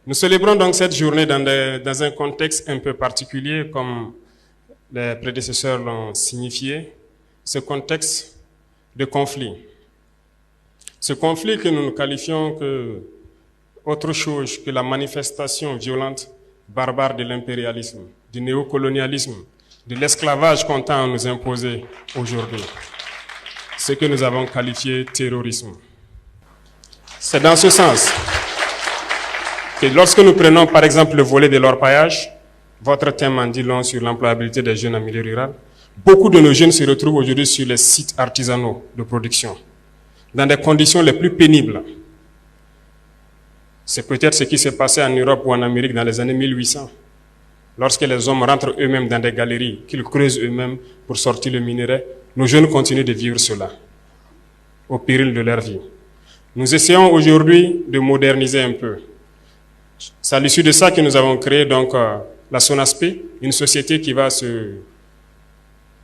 Nous célébrons donc cette journée dans un contexte un peu particulier, comme les prédécesseurs l'ont signifié, ce contexte de conflit. Ce conflit que nous qualifions que autre chose que la manifestation violente, barbare de l'impérialisme, du néocolonialisme, de l'esclavage qu'on tend à nous imposer aujourd'hui. Ce que nous avons qualifié terrorisme. C'est dans ce sens que lorsque nous prenons par exemple le volet de l'orpaillage, votre thème en dit long sur l'employabilité des jeunes en milieu rural, beaucoup de nos jeunes se retrouvent aujourd'hui sur les sites artisanaux de production, dans des conditions les plus pénibles. C'est peut-être ce qui s'est passé en Europe ou en Amérique dans les années 1800, lorsque les hommes rentrent eux-mêmes dans des galeries, qu'ils creusent eux-mêmes pour sortir le minerai. Nos jeunes continuent de vivre cela, au péril de leur vie. Nous essayons aujourd'hui de moderniser un peu. C'est à l'issue de ça que nous avons créé donc la SONASP, une société qui va se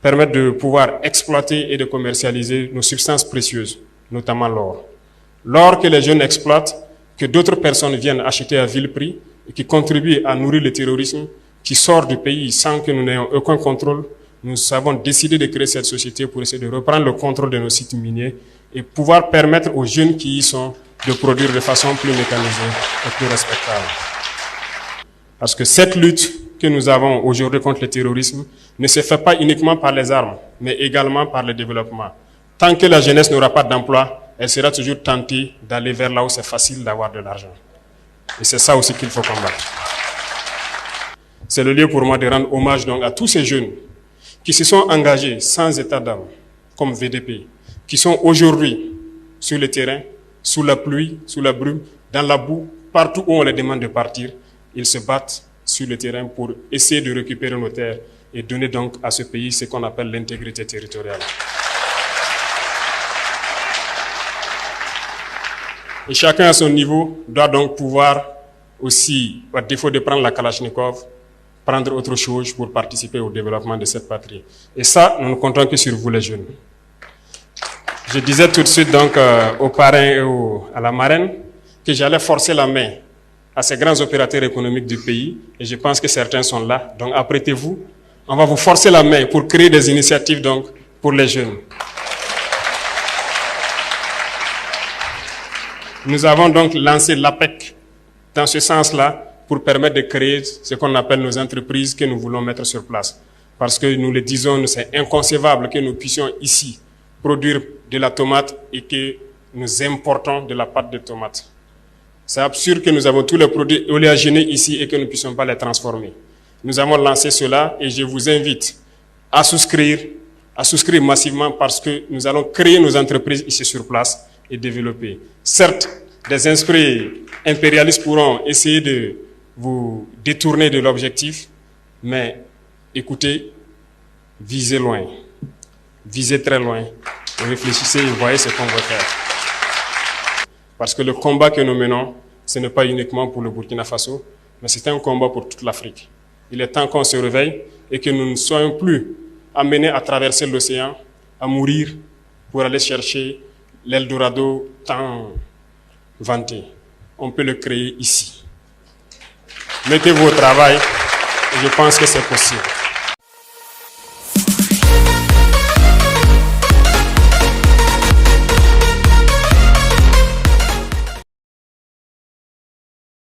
permettre de pouvoir exploiter et de commercialiser nos substances précieuses, notamment l'or. L'or que les jeunes exploitent, que d'autres personnes viennent acheter à vil prix et qui contribuent à nourrir le terrorisme, qui sort du pays sans que nous n'ayons aucun contrôle. Nous avons décidé de créer cette société pour essayer de reprendre le contrôle de nos sites miniers et pouvoir permettre aux jeunes qui y sont de produire de façon plus mécanisée et plus respectable. Parce que cette lutte que nous avons aujourd'hui contre le terrorisme ne se fait pas uniquement par les armes, mais également par le développement. Tant que la jeunesse n'aura pas d'emploi, elle sera toujours tentée d'aller vers là où c'est facile d'avoir de l'argent. Et c'est ça aussi qu'il faut combattre. C'est le lieu pour moi de rendre hommage donc à tous ces jeunes qui se sont engagés sans état d'âme, comme VDP, qui sont aujourd'hui sur le terrain, sous la pluie, sous la brume, dans la boue, partout où on les demande de partir, ils se battent sur le terrain pour essayer de récupérer nos terres et donner donc à ce pays ce qu'on appelle l'intégrité territoriale. Et chacun à son niveau doit donc pouvoir aussi, à défaut de prendre la Kalachnikov, prendre autre chose pour participer au développement de cette patrie. Et ça, nous ne comptons que sur vous les jeunes. Je disais tout de suite donc aux parrains et à la marraine que j'allais forcer la main à ces grands opérateurs économiques du pays, et je pense que certains sont là. Donc apprêtez-vous, on va vous forcer la main pour créer des initiatives donc pour les jeunes. Nous avons donc lancé l'APEC dans ce sens-là pour permettre de créer ce qu'on appelle nos entreprises que nous voulons mettre sur place. Parce que nous le disons, c'est inconcevable que nous puissions ici produire de la tomate et que nous importons de la pâte de tomate. C'est absurde que nous avons tous les produits oléagineux ici et que nous ne puissions pas les transformer. Nous avons lancé cela et je vous invite à souscrire massivement parce que nous allons créer nos entreprises ici sur place et développer. Certes, des esprits impérialistes pourront essayer de vous détourner de l'objectif, mais écoutez, visez loin, visez très loin, réfléchissez et voyez ce qu'on va faire. Parce que le combat que nous menons, ce n'est pas uniquement pour le Burkina Faso, mais c'est un combat pour toute l'Afrique. Il est temps qu'on se réveille et que nous ne soyons plus amenés à traverser l'océan, à mourir pour aller chercher l'Eldorado tant vanté. On peut le créer ici. Mettez-vous au travail et je pense que c'est possible.